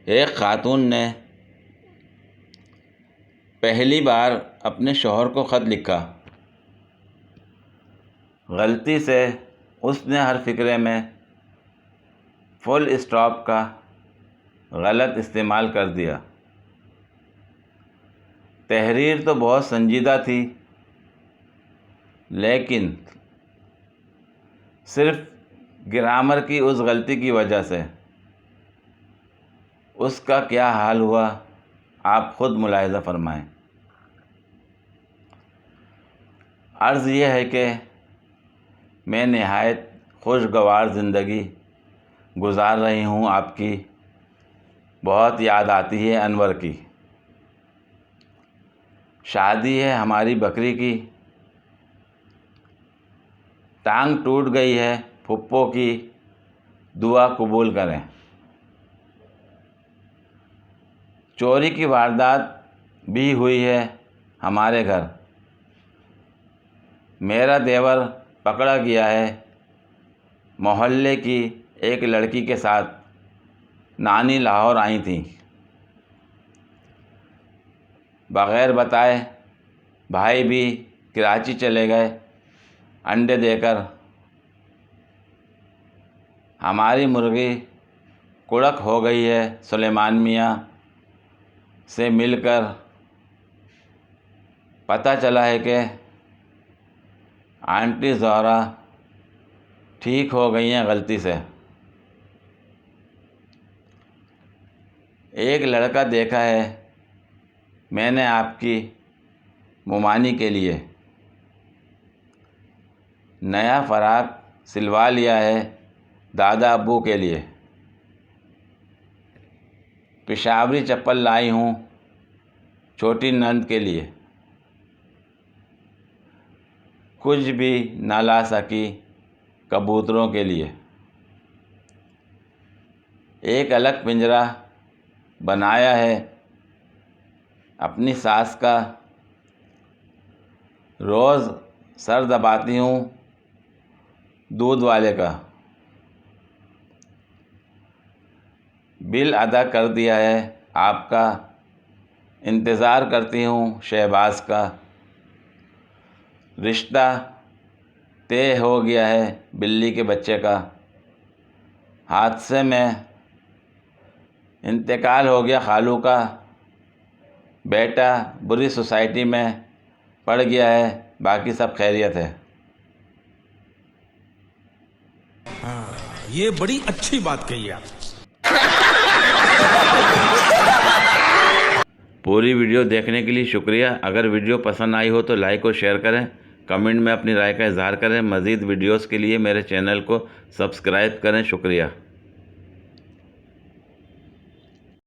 ایک خاتون نے پہلی بار اپنے شوہر کو خط لکھا۔ غلطی سے اس نے ہر فقرے میں فل اسٹاپ کا غلط استعمال کر دیا۔ تحریر تو بہت سنجیدہ تھی، لیکن صرف گرامر کی اس غلطی کی وجہ سے اس کا کیا حال ہوا، آپ خود ملاحظہ فرمائیں۔ عرض یہ ہے کہ میں نہایت خوشگوار زندگی گزار رہی ہوں، آپ کی بہت یاد آتی ہے انور کی۔ شادی ہے ہماری بکری کی، ٹانگ ٹوٹ گئی ہے پھپھو کی، دعا قبول کریں۔ چوری کی واردات بھی ہوئی ہے ہمارے گھر، میرا دیور پکڑا گیا ہے۔ محلے کی ایک لڑکی کے ساتھ نانی لاہور آئی تھیں، بغیر بتائے بھائی بھی کراچی چلے گئے انڈے دے کر۔ ہماری مرغی کڑک ہو گئی ہے سلیمان میاں سے مل کر پتہ چلا ہے کہ آنٹی زہرا ٹھیک ہو گئی ہیں غلطی سے۔ ایک لڑکا دیکھا ہے میں نے آپ کی ممانی کے لیے، نیا فراق سلوا لیا ہے دادا ابو کے لیے، پشاوری چپل لائی ہوں چھوٹی نند کے لیے، کچھ بھی نہ لا سکی کبوتروں کے لیے۔ ایک الگ پنجرا بنایا ہے اپنی ساس کا، روز سر دباتی ہوں دودھ والے کا۔ بل ادا کر دیا ہے آپ کا، انتظار کرتی ہوں شہباز کا۔ رشتہ طے ہو گیا ہے بلی کے بچے کا، حادثے میں انتقال ہو گیا خالو کا، بیٹا بری سوسائٹی میں پڑ گیا ہے، باقی سب خیریت ہے۔ یہ بڑی اچھی بات کہی آپ۔ پوری ویڈیو دیکھنے کے لیے شکریہ۔ اگر ویڈیو پسند آئی ہو تو لائک اور شیئر کریں، کمنٹ میں اپنی رائے کا اظہار کریں۔ مزید ویڈیوز کے لیے میرے چینل کو سبسکرائب کریں۔ شکریہ۔